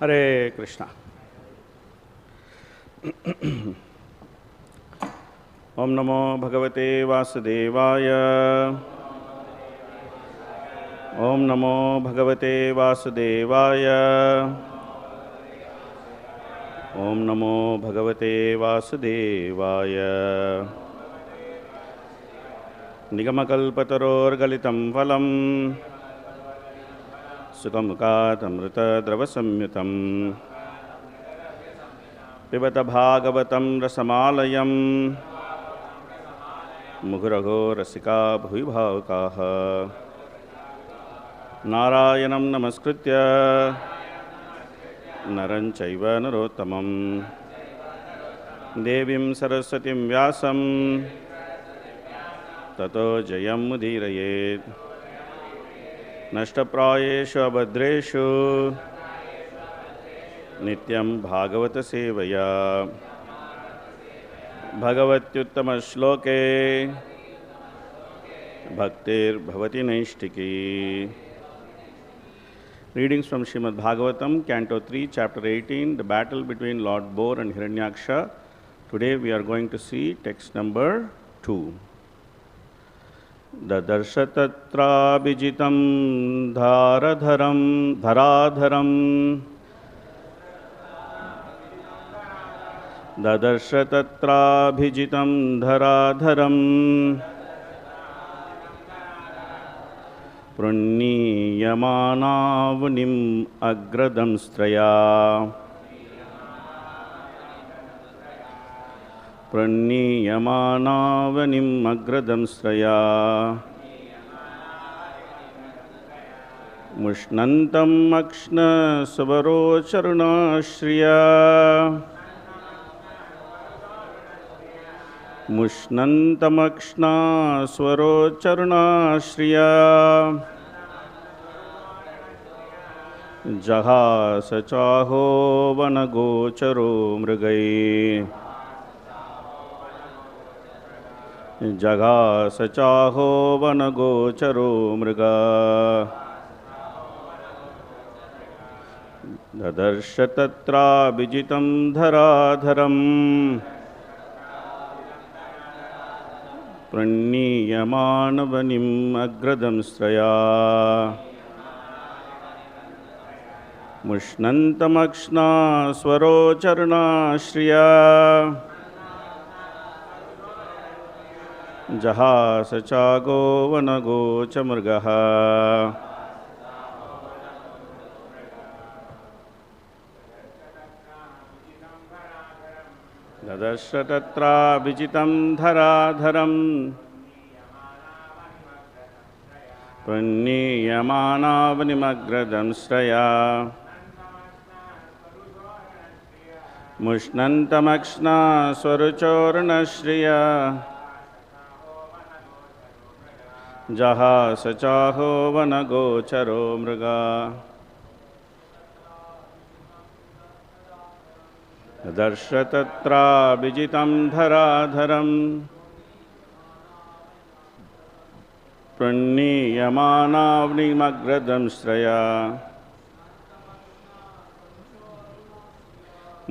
हरे कृष्णा। ओम नमो भगवते वासुदेवाय। ओम नमो भगवते वासुदेवाय। ओम नमो भगवते वासुदेवाय। निगमकल्पतरोर्गलितं फलं सुखमुखादमृतद्रवसंयुतं पिबत भागवतं रसमालयं मुहुरहो रसिका भुवि भावुकाः। नारायणं नमस्कृत्य नरं चैव नरोत्तमं देवीं सरस्वतीं व्यासं ततो जयमुदीरयेत्। नष्टप्रायेषु अभद्रेषु नित्यं भागवत सेवया भगवत्युत्तमश्लोके भक्तिर्भवति नैष्टिकी। Readings from Srimad Bhagavatam, Canto 3, Chapter 18, the battle between Lord Boar and Hiraṇyākṣa. Today we are going to see text number 2. dadarśa tatrābhijitaṁ dharā-dharaṁ dadarśa tatrābhijitaṁ dhārā-dharaṁ pronnīyamānāvanim agra-daṁṣṭrayā pronnīyamānāvanim agra-daṁṣṭrayā muṣṇantam akṣṇā sva-ruco ruṇa-śriyā muṣṇantam akṣṇā sva-ruco ruṇa-śriyā jahāsa cāho vana-gocaro mṛgaḥ jahāsa cāho vana-gocaro mṛgaḥ dadarśa tatrābhijitaṁ dharā-dharaṁ pronnīyamānāvanim agra-daṁṣṭrayā muṣṇantam akṣṇā sva-ruco ruṇa-śriyā jahāsa cāho vana-gocaraḥ mṛgaḥ dadarśa tatrābhijitaṁ dharā-dharaṁ pronnīyamānāvanim agra-daṁṣṭrayā muṣṇantam akṣṇā sva-ruco ruṇa-śriyā jahāsa cāho vana-gocaro mṛgaḥ dadarśa tatrābhijitaṁ dharā-dharaṁ pronnīyamānāvanim agra-daṁṣṭrayā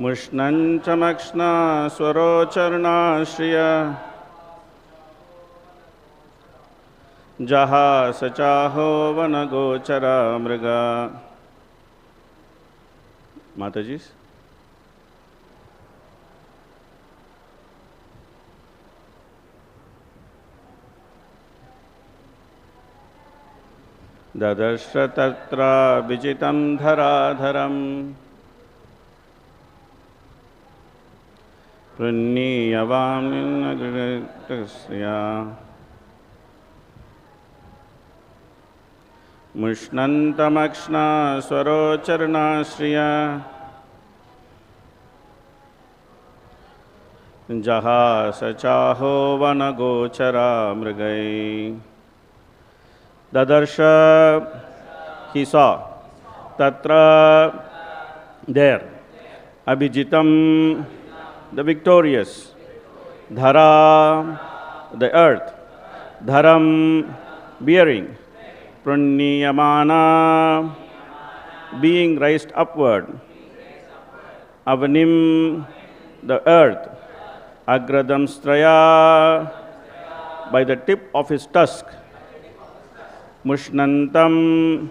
muṣṇantam akṣṇā sva-ruco ruṇa-śriyā jahāsa cāho vana-gocaraḥ mṛgaḥ. Mataji. dadarśa tatrābhijitaṁ dharā-dharaṁ pronnīyamānāvanim agra-daṁṣṭrayā muṣṇantam akṣṇā sva-ruco ruṇa-śriyā jahāsa cāho vana-gocaraḥ mṛgaḥ. dadarśa, he saw, tatra, there, abhijitam, the victorious, dhara, the earth, dharam, bearing, pronnīyamāna, being raised upward, avanim, the earth, agra-daṁṣṭrayā, by the tip of his tusk, muṣṇantam,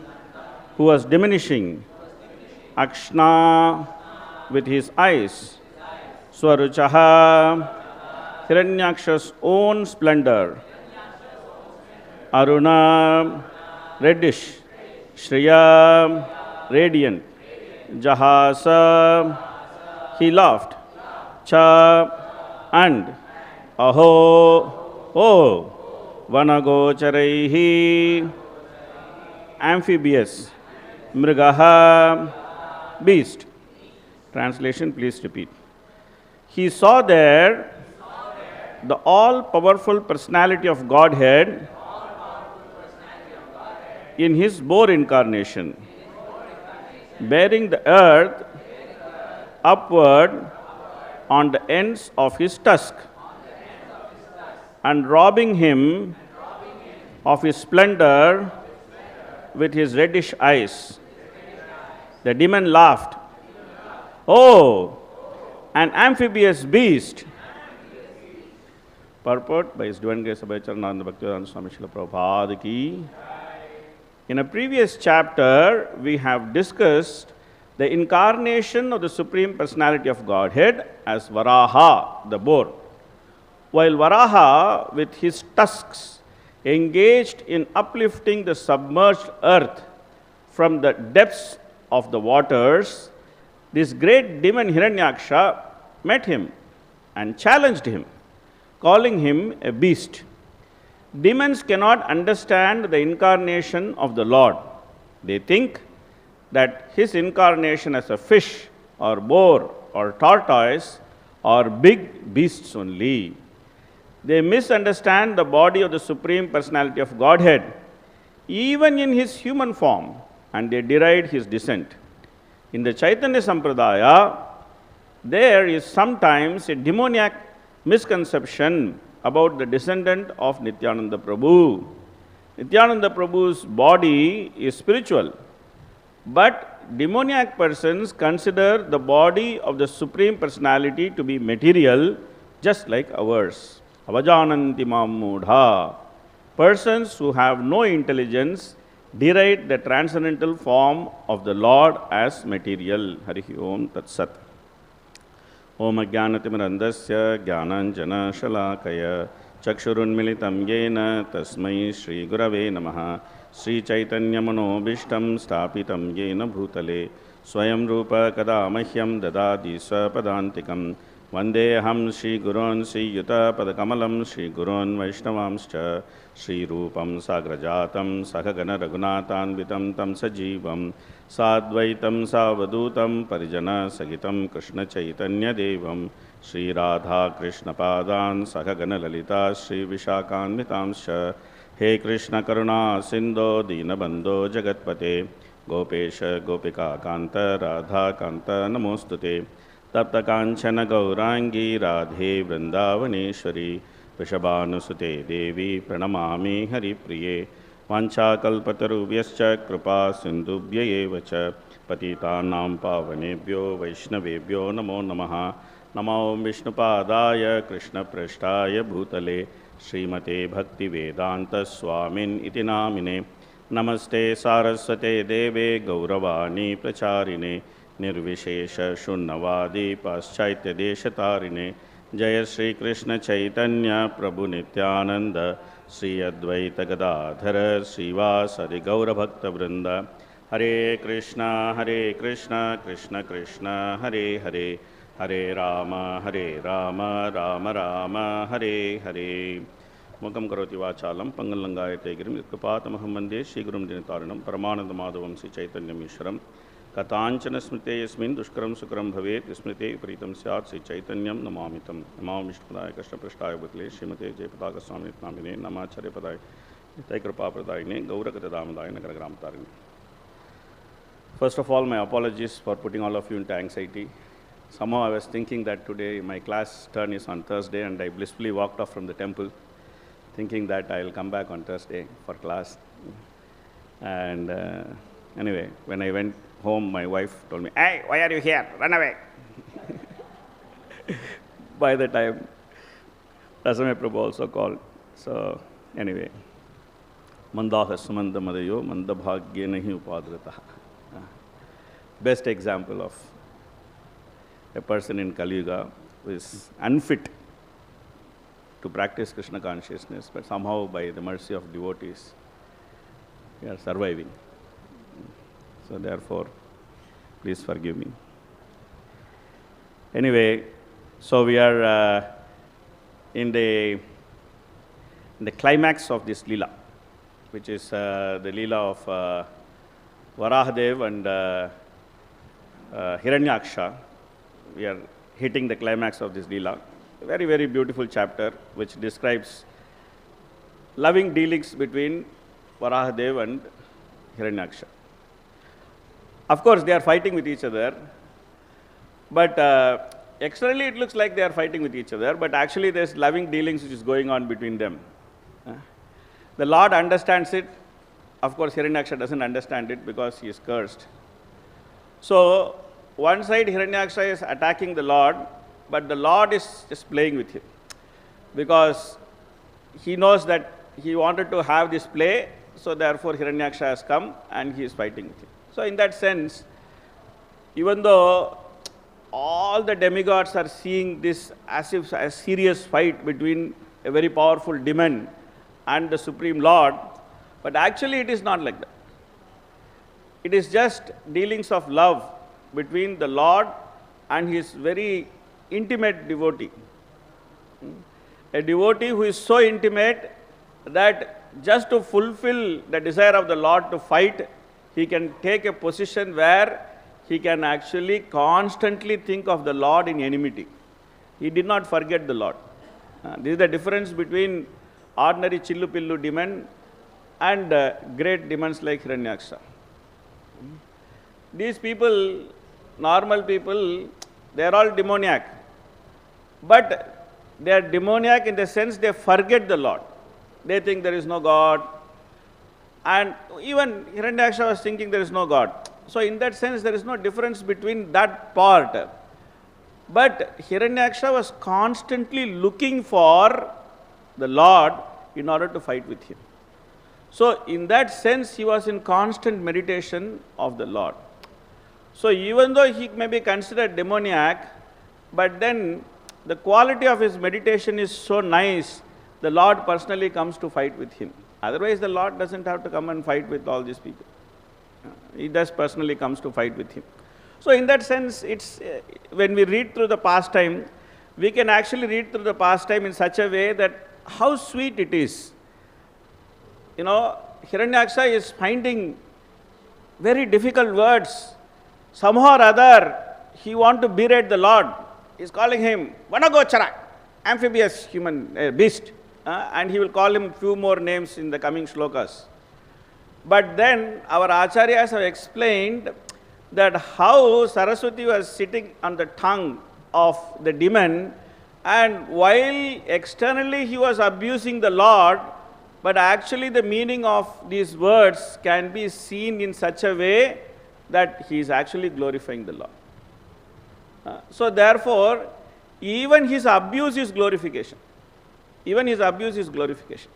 who was diminishing, akṣṇā, with his eyes, sva-rucaḥ, Hiraṇyākṣa's own splendor, aruṇa, reddish, śriyā, radiant, jahāsa, he laughed, cāho, and aho, oh, vana-gocaro, amphibious, mṛgaḥ, beast. Translation, please repeat. He saw there the all-powerful personality of Godhead in his boar incarnation, bearing the earth upward on the ends of his tusk and robbing him of his splendor with his reddish eyes. The demon laughed, "Oh, an amphibious beast." Purport by His Divine Grace Abhijitam Bhaktivedanta Swami Srila Prabhupada ki. In a previous chapter, we have discussed the incarnation of the Supreme Personality of Godhead as Varaha, the boar. While Varaha, with his tusks, engaged in uplifting the submerged earth from the depths of the waters, this great demon Hiraṇyākṣa met him and challenged him, calling him a beast. Demons cannot understand the incarnation of the Lord. They think that his incarnation as a fish or boar or tortoise are big beasts only. They misunderstand the body of the Supreme Personality of Godhead, even in his human form, and they deride his descent. In the Chaitanya Sampradaya, there is sometimes a demoniac misconception about the descendant of Nityananda Prabhu. Nityananda Prabhu's body is spiritual, but demoniac persons consider the body of the Supreme Personality to be material, just like ours. Avajananti mudha. Persons who have no intelligence deride the transcendental form of the Lord as material. Harihi Om Tat Sat. Om Ajnanatimrandasya Jnananjana Shalakaya Chakshurunmilitam Yena Tasmai Shri Gurave Namaha Sri Chaitanya Manobishtam Stapitam Yena Bhutale Swayam Rupa Kadamahyam Dadadi Swapadantikam Vandeham Shri Gurun Sri Yuta Padakamalam Shri Gurun Vaishnavamscha Shri Rupam Sagrajatam Sakagana Raghunathanvitam Tam Sajivam Sadvaitam Savadutam Parijana Sagitam Krishna Chaitanya Devam Shri Radha Krishna Padan Sakagana Lalita Shri Vishakhanvitamscha He Krishna Karuna Sindho Dinabandho Jagatpate Gopesha Gopika Kanta Radha Kanta Namostute Tapta Kanchana Gaurangi Radhe Vrindavaneshwari Vishabhanusute Devi Pranamami Hari Priye Vancha Kalpatarubhyascha Kripa Sindhubhya Evacha Patitanam Pavanebhyo Vaishnavebhyo Namo Namaha Namo Vishnupadaya Krishna Prashtaya Bhutale Srimate Bhakti Vedanta Swamin Iti Namine Namaste Saraswate Deve Gauravani Pracharine Nirvishesha Shunnavadi Paschaitya Deshatarine Jaya Shri Krishna Chaitanya Prabhu Nityananda Sri Advaita Gadadhara Srivasadi Gaura Bhakta Vrinda Hare Krishna Krishna Krishna Hare Hare Hare Rama Rama Rama Hare Hare Mukam Karoti Vachalam Pangalangayate Girim Kripatamaham Vande Shri Gurum Dinataranam Paramananda Madhavam Sri Chaitanya Mishram Katanchana Smrite Yasmin Dushkaram Sukram Bhavet Smrite Pritam Syat Sri Chaitanyam Namamitam Namam Vishnupadaya Krishna Prashtaya Bhutale Srimate Jayapataka Swami Namine Namacharya Padaya Nitai Kripa Pradayine Gaurakata Damadaya Nagara Gram Tarini. First of all, my apologies for putting all of you into anxiety. Somehow I was thinking that today my class turn is on Thursday, and I blissfully walked off from the temple thinking that I will come back on Thursday for class. And anyway, when I went home, my wife told me, "Hey, why are you here? Run away." by the time Rasame Prabhu also called. So, anyway, mandaha sumanda madayo mandabhagye nahi upadrataha. Best example of a person in Kali Yuga who is unfit to practice Krishna consciousness, but somehow by the mercy of devotees, we are surviving. So therefore, please forgive me. Anyway, so we are in the climax of this Leela, which is the Leela of Varahadev and Hiraṇyākṣa. We are hitting the climax of this Leela. A very, very beautiful chapter which describes loving dealings between Varahadev and Hiraṇyākṣa. Of course, they are fighting with each other, but externally it looks like they are fighting with each other, but actually there's loving dealings which is going on between them. The Lord understands it. Of course, Hiraṇyākṣa doesn't understand it because he is cursed. So, one side Hiraṇyākṣa is attacking the Lord, but the Lord is just playing with him because he knows that he wanted to have this play, so therefore Hiraṇyākṣa has come and he is fighting with him. So in that sense, even though all the demigods are seeing this as if a serious fight between a very powerful demon and the Supreme Lord, but actually it is not like that. It is just dealings of love between the Lord and his very intimate devotee. A devotee who is so intimate that just to fulfill the desire of the Lord to fight, he can take a position where he can actually constantly think of the Lord in enmity. He did not forget the Lord. This is the difference between ordinary chillu-pillu demon and great demons like Hiraṇyākṣa. These people, normal people, they are all demoniac. But they are demoniac in the sense they forget the Lord. They think there is no God. And even Hiraṇyākṣa was thinking there is no God. So in that sense, there is no difference between that part. But Hiraṇyākṣa was constantly looking for the Lord in order to fight with him. So in that sense, he was in constant meditation of the Lord. So even though he may be considered demoniac, but then the quality of his meditation is so nice, the Lord personally comes to fight with him. Otherwise, the Lord doesn't have to come and fight with all these people. He just personally comes to fight with him. So in that sense, it's when we read through the pastime, we can actually read through the pastime in such a way that how sweet it is. You know, Hiraṇyākṣa is finding very difficult words. Somehow or other, he wants to berate the Lord. He is calling him vana-gocaro, amphibious human beast. And he will call him few more names in the coming shlokas. But then our acharyas have explained that how Saraswati was sitting on the tongue of the demon, and while externally he was abusing the Lord, but actually the meaning of these words can be seen in such a way that he is actually glorifying the Lord. So therefore, even his abuse is glorification. Even his abuse is glorification.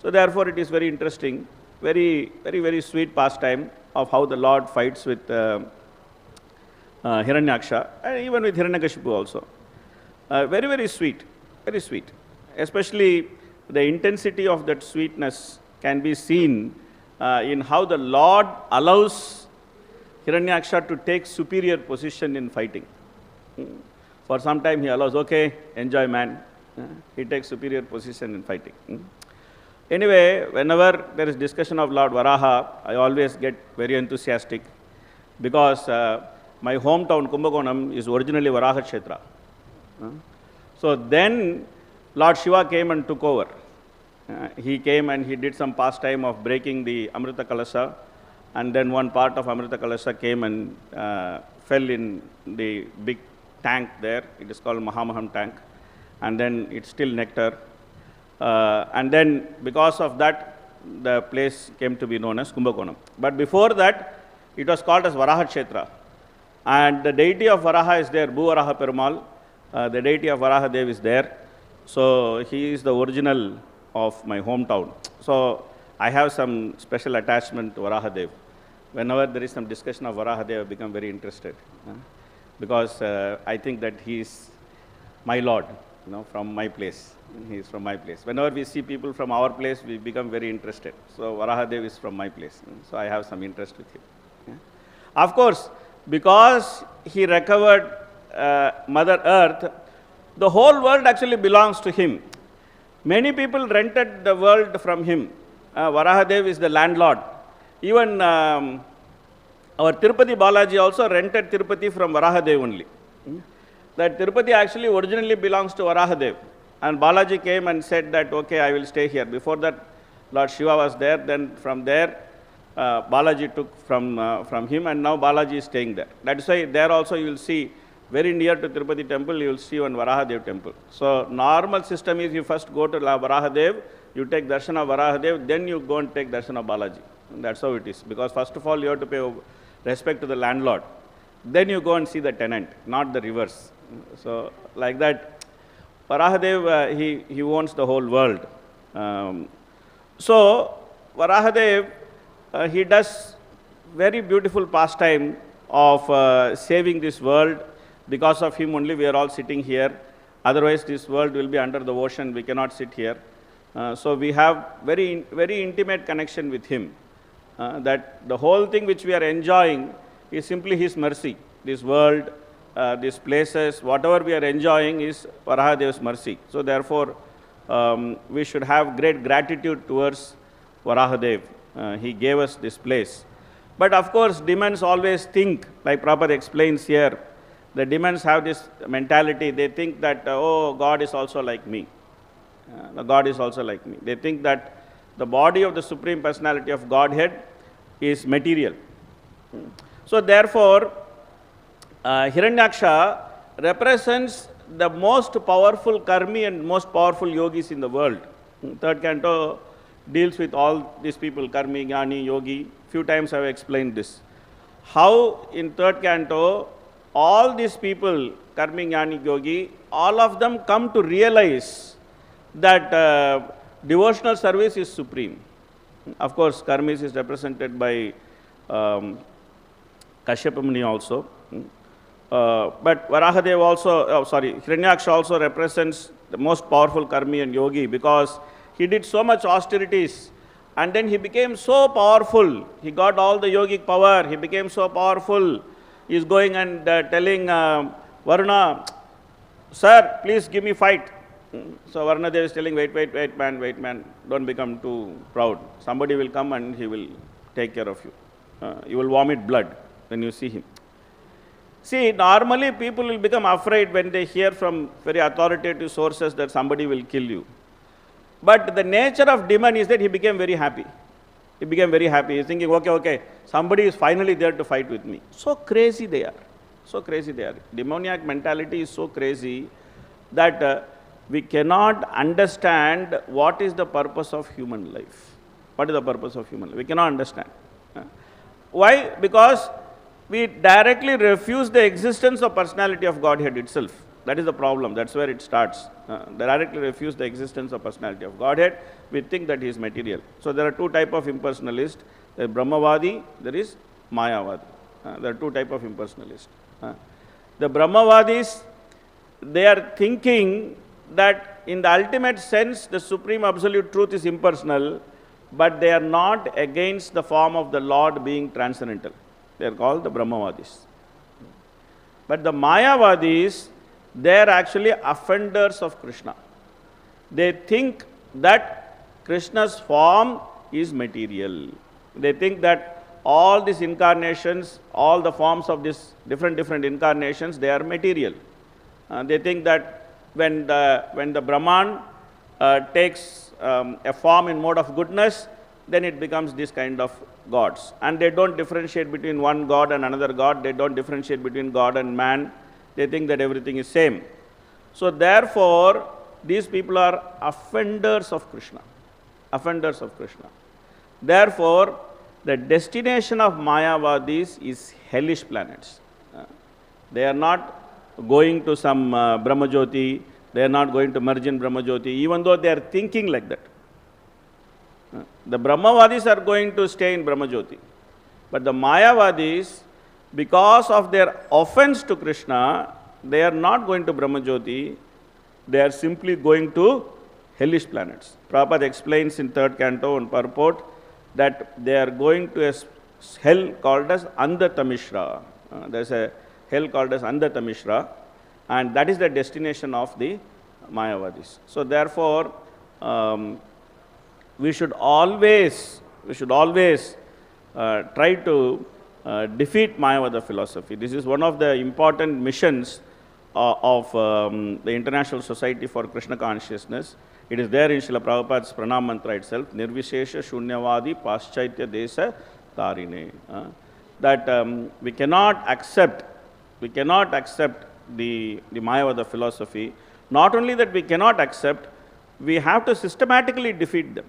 So therefore, it is very interesting, very, very, very sweet pastime of how the Lord fights with Hiraṇyākṣa, and even with Hiranyakashipu also. Very, very sweet, very sweet. Especially the intensity of that sweetness can be seen in how the Lord allows Hiraṇyākṣa to take superior position in fighting. For some time he allows, okay, enjoy man. He takes superior position in fighting. Anyway, whenever there is discussion of Lord Varaha, I always get very enthusiastic because my hometown Kumbakonam is originally Varaha Kshetra. So then Lord Shiva came and took over. He came and he did some pastime of breaking the Amrita Kalasha, and then one part of Amrita Kalasha came and fell in the big tank there. It is called Mahamaham tank. And then it's still nectar. And then because of that, the place came to be known as Kumbakonam. But before that, it was called as Varaha Kshetra. And the deity of Varaha is there, Bhu Varaha Perumal. the deity of Varahadev is there. So he is the original of my hometown. So I have some special attachment to Varahadev. Whenever there is some discussion of Varahadev, I become very interested, because I think that he is my Lord, from my place. He is from my place. Whenever we see people from our place, we become very interested. So Varahadev is from my place. So I have some interest with him. Of course, because he recovered Mother Earth, the whole world actually belongs to him. Many people rented the world from him. Varahadev is the landlord. Even our Tirupati Balaji also rented Tirupati from Varahadev only. That Tirupati actually originally belongs to Varahadev. And Balaji came and said that, okay, I will stay here. Before that, Lord Shiva was there. Then from there, Balaji took from him, and now Balaji is staying there. That is why there also you will see, very near to Tirupati temple, you will see one Varahadev temple. So normal system is you first go to Varahadev, you take darshan of Varahadev, then you go and take darshan of Balaji. And that's how it is. Because first of all, you have to pay respect to the landlord. Then you go and see the tenant, not the reverse. So like that, Varahadev, he owns the whole world. So Varahadev, he does very beautiful pastime of saving this world. Because of him only we are all sitting here. Otherwise this world will be under the ocean. We cannot sit here. So we have very intimate connection with him. That the whole thing which we are enjoying is simply his mercy. This world, these places, whatever we are enjoying is Varahadev's mercy. So therefore, we should have great gratitude towards Varahadev. He gave us this place. But of course, demons always think, like Prabhupada explains here, the demons have this mentality. They think that, oh, God is also like me. God is also like me. They think that the body of the Supreme Personality of Godhead is material. So therefore, Hiraṇyākṣa represents the most powerful karmi and most powerful yogis in the world. Third canto deals with all these people, karmi, jnani, yogi. Few times I have explained this. How in third canto, all these people, karmi, jnani, yogi, all of them come to realize that devotional service is supreme. Of course, karmis is represented by Kashyapa Muni also. But Varahadev also, Hiraṇyākṣa also represents the most powerful karmi and yogi, because he did so much austerities and then he became so powerful. He got all the yogic power. He became so powerful. He is going and telling Varuna, sir, please give me fight. So Varuna Dev is telling, wait man, don't become too proud. Somebody will come and he will take care of you. You will vomit blood when you see him. See, normally people will become afraid when they hear from very authoritative sources that somebody will kill you. But the nature of demon is that he became very happy. He became very happy. He's thinking, okay, somebody is finally there to fight with me. So crazy they are. So crazy they are. Demoniac mentality is so crazy that we cannot understand what is the purpose of human life. What is the purpose of human life? We cannot understand. Why? Because we directly refuse the existence of personality of Godhead itself. That is the problem. That's where it starts. Directly refuse the existence of personality of Godhead. We think that he is material. So there are two types of impersonalists. There is Brahmavadi, there is Mayavadi. There are two types of impersonalists. The Brahmavadis, they are thinking that in the ultimate sense, the supreme absolute truth is impersonal, but they are not against the form of the Lord being transcendental. They are called the Brahmavadis. But the Mayavadis, they are actually offenders of Krishna. They think that Krishna's form is material. They think that all these incarnations, all the forms of these different incarnations, they are material. They think that when the Brahman takes a form in mode of goodness, then it becomes this kind of gods. And they don't differentiate between one god and another god. They don't differentiate between God and man. They think that everything is same. So therefore, these people are offenders of Krishna. Offenders of Krishna. Therefore, the destination of Mayavadis is hellish planets. They are not going to some Brahmajyoti, they are not going to merge in Brahmajyoti, even though they are thinking like that. The Brahmavadis are going to stay in Brahmajyoti. But the Mayavadis, because of their offense to Krishna, they are not going to Brahmajyoti, they are simply going to hellish planets. Prabhupada explains in 3rd canto on purport that they are going to a hell called as Andhatamishra. There is a hell called as Andhatamishra, and that is the destination of the Mayavadis. So therefore, we should always try to defeat Mayavada philosophy. This is one of the important missions of the International Society for Krishna Consciousness. It is there in Srila Prabhupada's Pranam Mantra itself, Nirvishesha Shunyavadi Paschaitya Desa Tarine. That we cannot accept the Mayavada philosophy. Not only that we cannot accept, we have to systematically defeat them.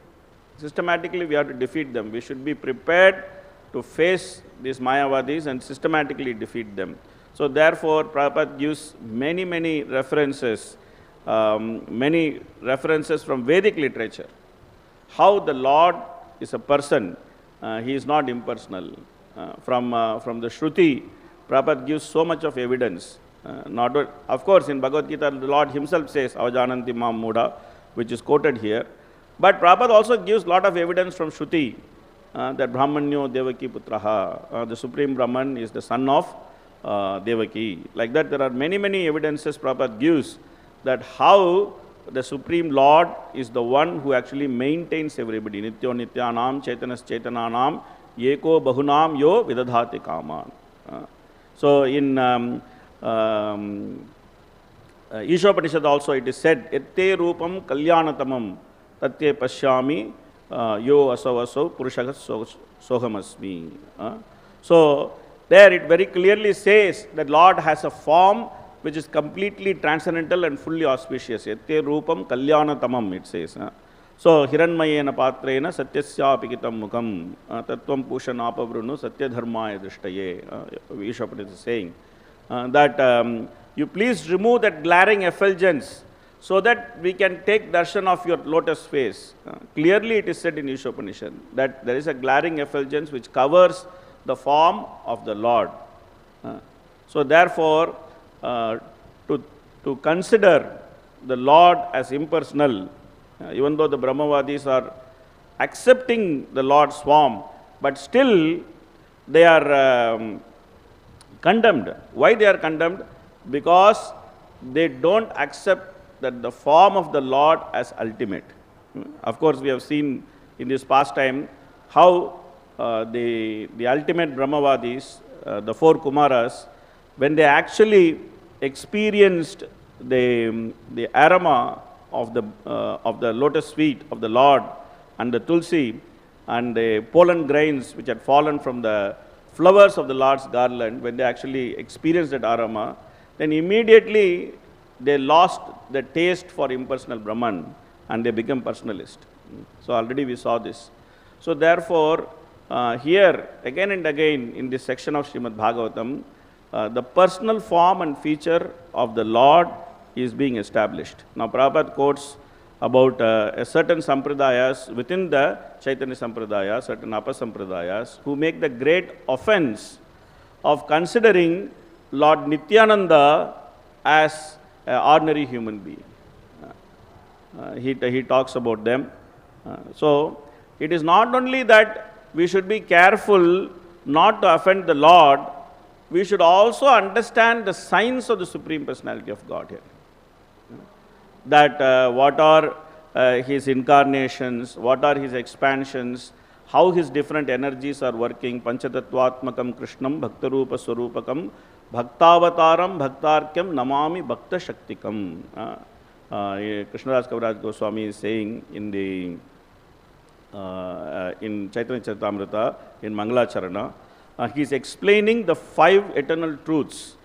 Systematically we have to defeat them. We should be prepared to face these Mayavadis and systematically defeat them. So therefore, Prabhupada gives many references, from Vedic literature. How the Lord is a person, he is not impersonal. From the Shruti, Prabhupada gives so much of evidence. Of course, in Bhagavad Gita, the Lord himself says, Avajananti mam mudha, which is quoted here. But Prabhupada also gives lot of evidence from Shruti, that Brahmanyo Devaki Putraha, the Supreme Brahman is the son of Devaki. Like that, there are many evidences Prabhupada gives that how the Supreme Lord is the one who actually maintains everybody. Nityo Nityanam Chaitanas Chaitananam Yeko Bahunam Yo Vidadhati Kaman. So in Ishopanishad also it is said, Ette Rupam Kalyanatamam Tatye Pashyami Yo Asavaso Purushakas Sohamasmi. So there it very clearly says that Lord has a form which is completely transcendental and fully auspicious. Ette Rupam Kalyanatamam, it says. So Hiranmayena Patrena Satyasya Abhijitam Mukham Tattvam Pushanapavruno Satyadharmaya Drishtaye. Ishopanishad is saying that you please remove that glaring effulgence so that we can take darshan of your lotus face. Clearly it is said in Ishopanishad that there is a glaring effulgence which covers the form of the Lord. So therefore, to consider the Lord as impersonal, even though the Brahmavadis are accepting the Lord's form, but still they are condemned. Why they are condemned? Because they don't accept that the form of the Lord as ultimate. Of course, we have seen in this past time how the ultimate Brahmavadis, the 4 Kumaras, when they actually experienced the aroma of the lotus feet of the Lord and the tulsi and the pollen grains which had fallen from the flowers of the Lord's garland, when they actually experienced that aroma, then immediately they lost the taste for impersonal Brahman and they become personalist. So already we saw this. So therefore, here again and again in this section of Srimad Bhagavatam, the personal form and feature of the Lord is being established. Now Prabhupada quotes about a certain sampradayas within the Chaitanya Sampradaya, certain apasampradayas, who make the great offense of considering Lord Nityananda as an ordinary human being. He talks about them. So it is not only that we should be careful not to offend the Lord, we should also understand the signs of the Supreme Personality of Godhead. That what are his incarnations, what are his expansions, how his different energies are working. Panchatattvatmakam Krishnam Bhaktarupa Swarupakam Bhaktavataram Bhaktarkyam Namami Bhakta Shaktikam. Krishnadas Kaviraj Goswami is saying in Chaitanya Charitamrita, in Mangalacharana, he is explaining the 5 eternal truths.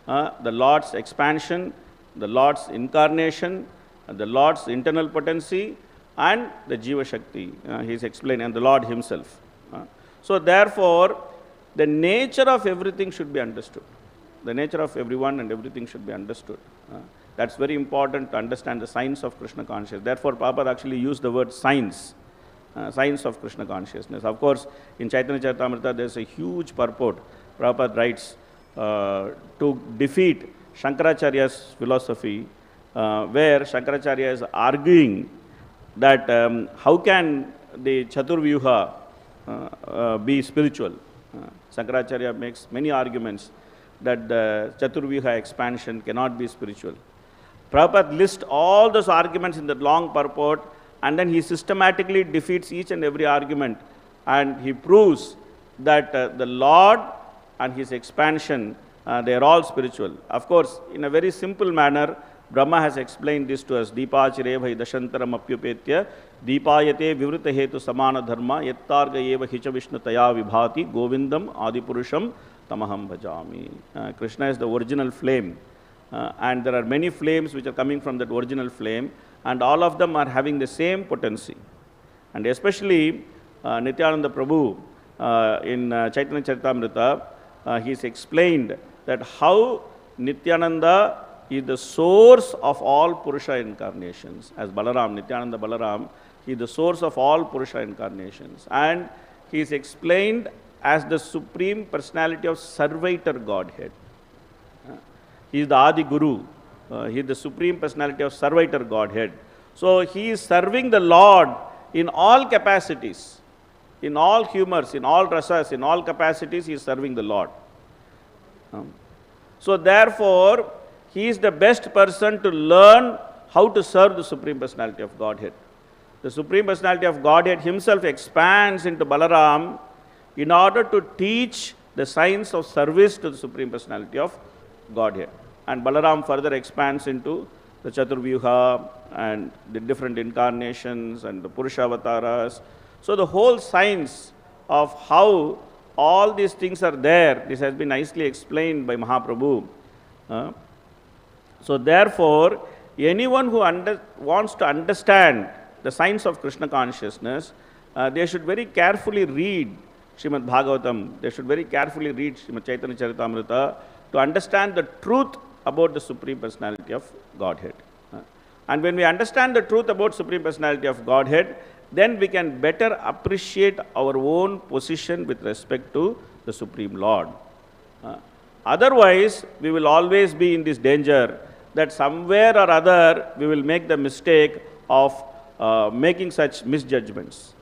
The Lord's expansion, the Lord's incarnation, the Lord's internal potency, and the Jiva Shakti. He is explaining, and the Lord himself. So therefore, the nature of everything should be understood. The nature of everyone and everything should be understood. That's very important to understand the science of Krishna consciousness. Therefore, Prabhupada actually used the word science, science of Krishna consciousness. Of course, in Chaitanya Charitamrita, there's a huge purport. Prabhupada writes to defeat Shankaracharya's philosophy, where Shankaracharya is arguing that how can the Chaturvyuha be spiritual. Shankaracharya makes many arguments that the Chaturvyuha expansion cannot be spiritual. Prabhupada lists all those arguments in that long purport, and then he systematically defeats each and every argument, and he proves that the Lord and his expansion, they are all spiritual. Of course, in a very simple manner, Brahma has explained this to us. Deepachireva dashantaram apyupetya deepayate vivrita hetu samana dharma yattarga eva hicha vishnu taya vibhati govindam adipurusham tamaham bhajami. Krishna is the original flame, and there are many flames which are coming from that original flame, and all of them are having the same potency. And especially Nityananda Prabhu in Chaitanya Charitamrita, he's explained that how Nityananda is the source of all Purusha incarnations. As Balaram, Nityananda Balaram, he is the source of all Purusha incarnations. And he is explained as the Supreme Personality of Servitor Godhead. He is the Adi Guru. He is the Supreme Personality of Servitor Godhead. So he is serving the Lord in all capacities, in all humors, in all rasas, in all capacities, he is serving the Lord. So therefore, he is the best person to learn how to serve the Supreme Personality of Godhead. The Supreme Personality of Godhead himself expands into Balaram in order to teach the science of service to the Supreme Personality of Godhead. And Balaram further expands into the Chaturvyuha and the different incarnations and the Purusha avatars. So the whole science of how all these things are there, this has been nicely explained by Mahaprabhu. So therefore, anyone who wants to understand the science of Krishna consciousness, they should very carefully read Srimad Bhagavatam, they should very carefully read Srimad Chaitanya Charitamrita to understand the truth about the Supreme Personality of Godhead. And when we understand the truth about Supreme Personality of Godhead, then we can better appreciate our own position with respect to the Supreme Lord. Otherwise, we will always be in this danger that somewhere or other we will make the mistake of making such misjudgments.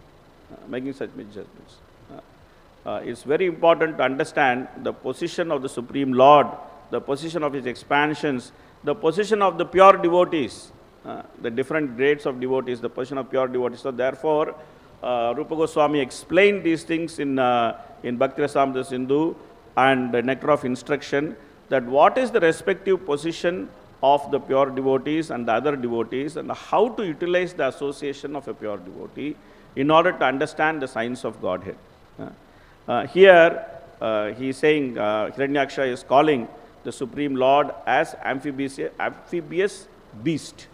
It's very important to understand the position of the Supreme Lord, the position of his expansions, the position of the pure devotees, the different grades of devotees, the position of pure devotees. So therefore, Rupa Goswami explained these things in Bhakti Rasamrita Sindhu and the Nectar of Instruction, that what is the respective position of the pure devotees and the other devotees, and how to utilize the association of a pure devotee in order to understand the science of Godhead. Here, he is saying, Hiraṇyākṣa is calling the Supreme Lord as amphibious beast,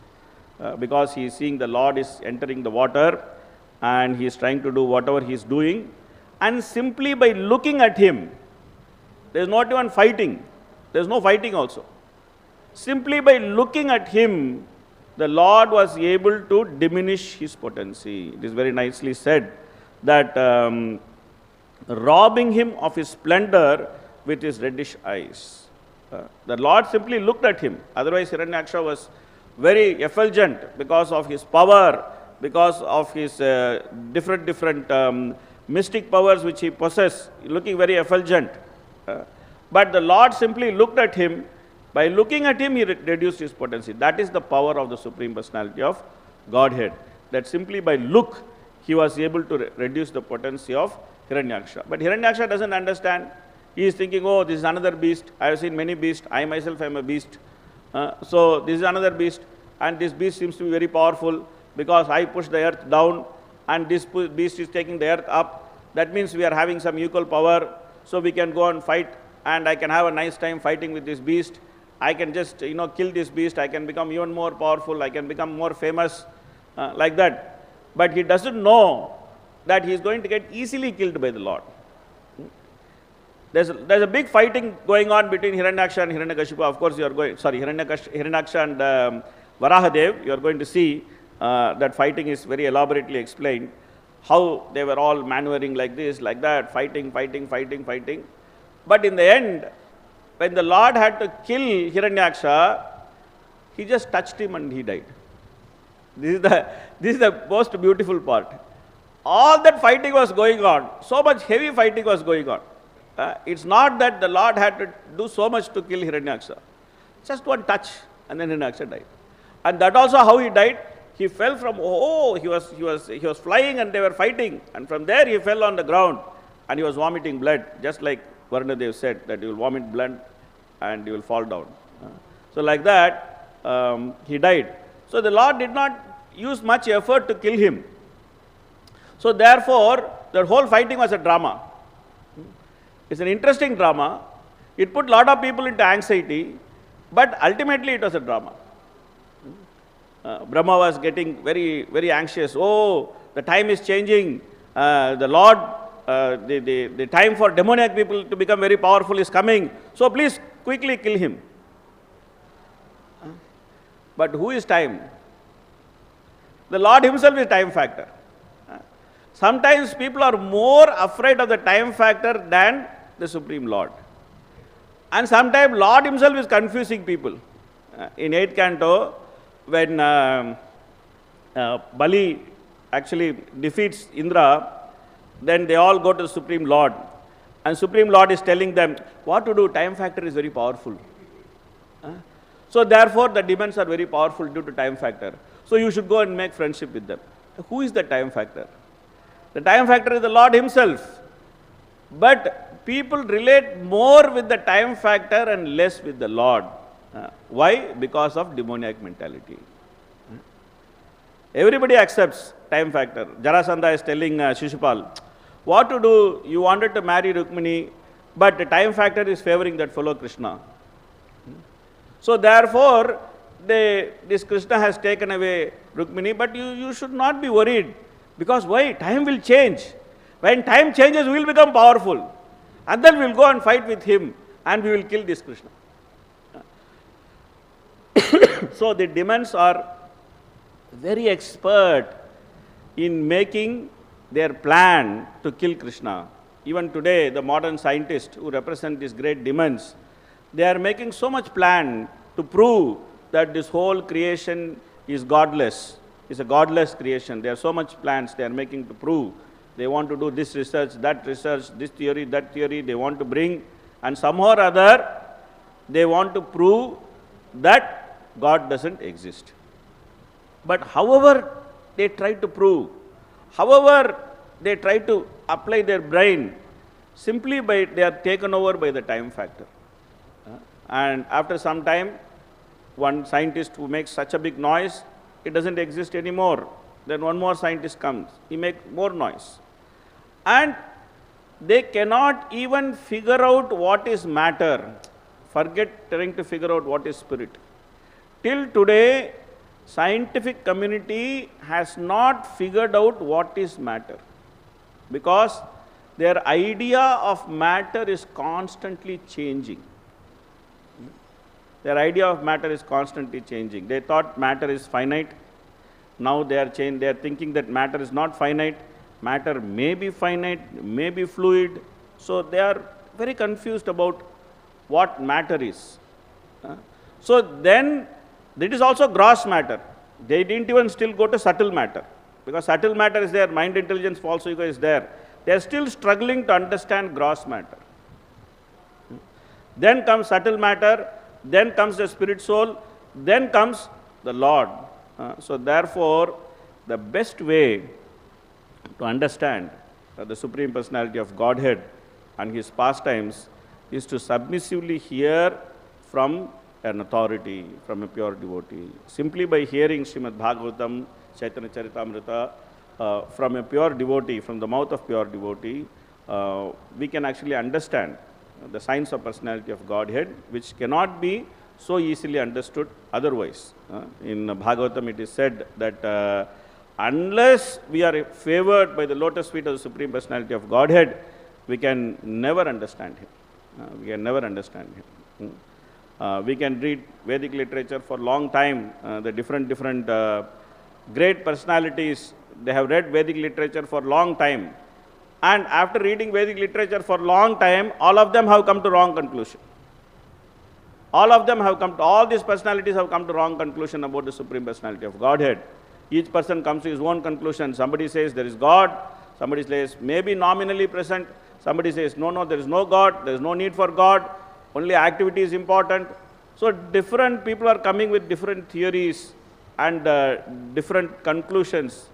because he is seeing the Lord is entering the water and he is trying to do whatever he is doing, and simply by looking at him, there is not even fighting, there is no fighting also. Simply by looking at him, the Lord was able to diminish his potency. It is very nicely said that robbing him of his splendor with his reddish eyes. The Lord simply looked at him. Otherwise, Hiraṇyākṣa was very effulgent because of his power, because of his different mystic powers which he possessed, looking very effulgent. But the Lord simply looked at him. By looking at him, he reduced his potency. That is the power of the Supreme Personality of Godhead. That simply by look, he was able to reduce the potency of Hiraṇyākṣa. But Hiraṇyākṣa doesn't understand. He is thinking, oh, this is another beast. I have seen many beasts. I myself am a beast. So this is another beast. And this beast seems to be very powerful because I push the earth down and this beast is taking the earth up. That means we are having some equal power. So we can go and fight, and I can have a nice time fighting with this beast. I can just, kill this beast. I can become even more powerful. I can become more famous, like that. But he doesn't know that he is going to get easily killed by the Lord. there's a big fighting going on between Hiraṇyākṣa and Hiranyakashipu. Of course, Hiraṇyākṣa and Varahadev, you are going to see that fighting is very elaborately explained, how they were all maneuvering like this, like that, fighting. But in the end, when the Lord had to kill Hiraṇyākṣa, he just touched him and he died. This is the most beautiful part. All that fighting was going on, so much heavy fighting was going on. It's not that the Lord had to do so much to kill Hiraṇyākṣa. Just one touch, and then Hiraṇyākṣa died. And that also how he died. He fell from, he was flying and they were fighting. And from there he fell on the ground and he was vomiting blood, just like Varuṇadev said, that you will vomit blood and you will fall down. So like that, he died. So the Lord did not use much effort to kill him. So therefore, the whole fighting was a drama. It's an interesting drama. It put a lot of people into anxiety, but ultimately it was a drama. Brahma was getting very, very anxious. Oh, the time is changing. The Lord, the time for demoniac people to become very powerful is coming. So please quickly kill him. But who is time? The Lord himself is time factor. Sometimes people are more afraid of the time factor than the Supreme Lord. And sometimes Lord himself is confusing people. In 8th canto, when Bali actually defeats Indra, then they all go to the Supreme Lord. And Supreme Lord is telling them, what to do? Time factor is very powerful. So therefore, the demons are very powerful due to time factor. So you should go and make friendship with them. Who is the time factor? The time factor is the Lord himself. But people relate more with the time factor and less with the Lord. Why? Because of demoniac mentality. Everybody accepts time factor. Jarasandha is telling Shishupal, what to do? You wanted to marry Rukmini, but the time factor is favoring that fellow Krishna. So therefore, this Krishna has taken away Rukmini, but you should not be worried. Because why? Time will change. When time changes, we will become powerful. And then we will go and fight with him and we will kill this Krishna. So the demons are very expert in making their plan to kill Krishna. Even today, the modern scientists who represent these great demons, they are making so much plan to prove that this whole creation is godless. It's a godless creation. There are so much plans they are making to prove. They want to do this research, this theory, that theory, they want to bring, and somehow or other, they want to prove that God doesn't exist. But however they try to prove, however they try to apply their brain, simply by they are taken over by the time factor. And after some time, one scientist who makes such a big noise, it doesn't exist anymore. Then one more scientist comes, he makes more noise. And they cannot even figure out what is matter. Forget trying to figure out what is spirit. Till today, scientific community has not figured out what is matter. Because their idea of matter is constantly changing. Their idea of matter is constantly changing. They thought matter is finite. Now they are thinking that matter is not finite. Matter may be finite, may be fluid. So they are very confused about what matter is. So then, it is also gross matter. They didn't even still go to subtle matter. Because subtle matter is there, mind, intelligence, false ego is there. They are still struggling to understand gross matter. Then comes subtle matter. Then comes the spirit soul, then comes the Lord. So therefore, the best way to understand the Supreme Personality of Godhead and his pastimes is to submissively hear from an authority, from a pure devotee. Simply by hearing Srimad Bhagavatam, Chaitanya Charitamrita, from a pure devotee, from the mouth of pure devotee, we can actually understand the science of personality of Godhead, which cannot be so easily understood otherwise. In Bhagavatam it is said that unless we are favored by the lotus feet of the Supreme Personality of Godhead, we can never understand him. We can never understand him. We can read Vedic literature for long time. The different great personalities, they have read Vedic literature for long time. And after reading Vedic literature for long time, all of them have come to wrong conclusion. All these personalities have come to wrong conclusion about the Supreme Personality of Godhead. Each person comes to his own conclusion. Somebody says there is God. Somebody says maybe nominally present. Somebody says no, there is no God. There is no need for God. Only activity is important. So different people are coming with different theories and different conclusions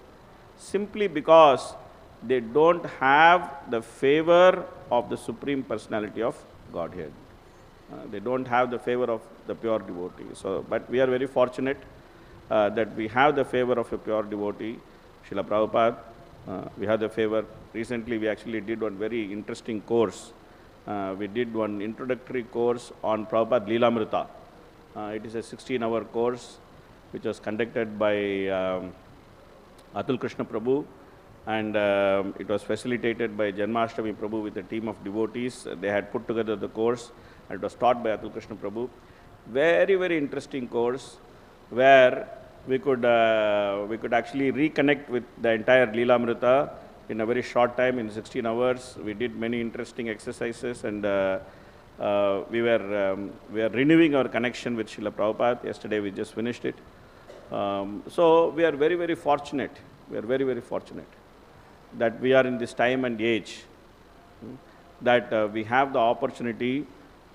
simply because they don't have the favor of the Supreme Personality of Godhead. They don't have the favor of the pure devotee. So, but we are very fortunate that we have the favor of a pure devotee, Srila Prabhupada. We have the favor. Recently, we actually did one very interesting course. We did one introductory course on Prabhupada Leelamrita. It is a 16-hour course which was conducted by Atul Krishna Prabhu, and it was facilitated by Janmashtami Prabhu with a team of devotees. They had put together the course, and it was taught by Atul Krishna Prabhu. Very, very interesting course where we could actually reconnect with the entire Leelamrita in a very short time, in 16 hours. We did many interesting exercises, and we are renewing our connection with Srila Prabhupada. Yesterday we just finished it. So we are very, very fortunate. We are very, very fortunate that we are in this time and age, that we have the opportunity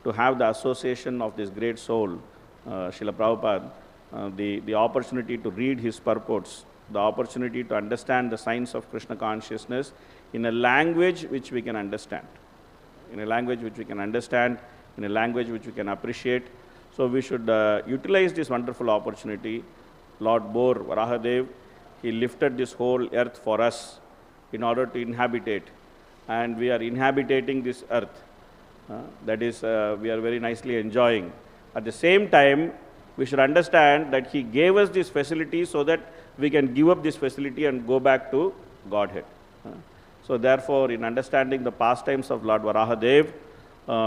to have the association of this great soul, Srila Prabhupada, the opportunity to read his purports, the opportunity to understand the science of Krishna consciousness in a language which we can understand, in a language which we can appreciate. So we should utilize this wonderful opportunity. Lord Boar, Varahadev, he lifted this whole earth for us in order to inhabit it. And we are inhabiting this earth. That is, we are very nicely enjoying. At the same time, we should understand that he gave us this facility so that we can give up this facility and go back to Godhead. So therefore, in understanding the pastimes of Lord Varahadev,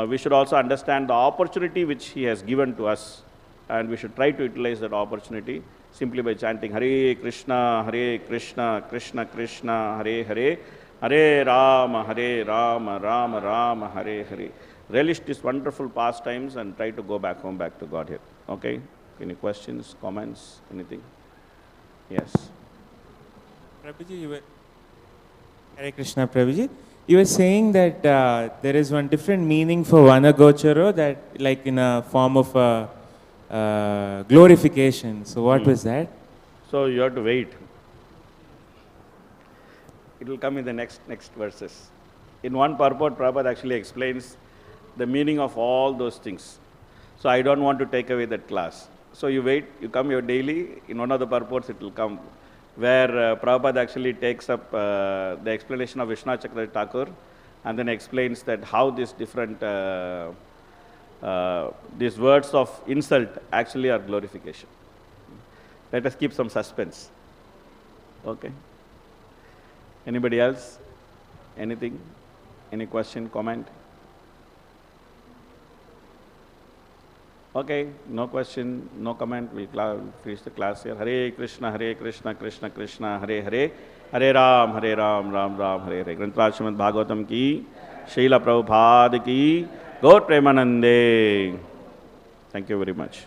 we should also understand the opportunity which he has given to us, and we should try to utilize that opportunity simply by chanting Hare Krishna, Krishna Krishna, Hare Hare, Hare Rama, Rama Rama, Hare Hare. Relish these wonderful pastimes and try to go back home, back to Godhead. Okay? Any questions, comments, anything? Yes. Prabhuji, Hare Krishna, Prabhuji. You were saying that there is one different meaning for vana-gocaro, that like in a form of glorification. So what was that? So you have to wait. It will come in the next verses. In one purport, Prabhupada actually explains the meaning of all those things. So I don't want to take away that class. So you wait, you come your daily, in one of the purports it will come, where Prabhupada actually takes up the explanation of Vishnu Chakravarti Thakur, and then explains that how these different, these words of insult actually are glorification. Let us keep some suspense. Okay? Anybody else? Anything? Any question, comment? Okay, no question, no comment. We finish the class here. Hare Krishna, Krishna Krishna, Hare Hare, Hare Ram, Ram Ram, Hare Hare. Srimad Bhagavatam ki, Srila Prabhupada ki, Gaur Premanande. Thank you very much.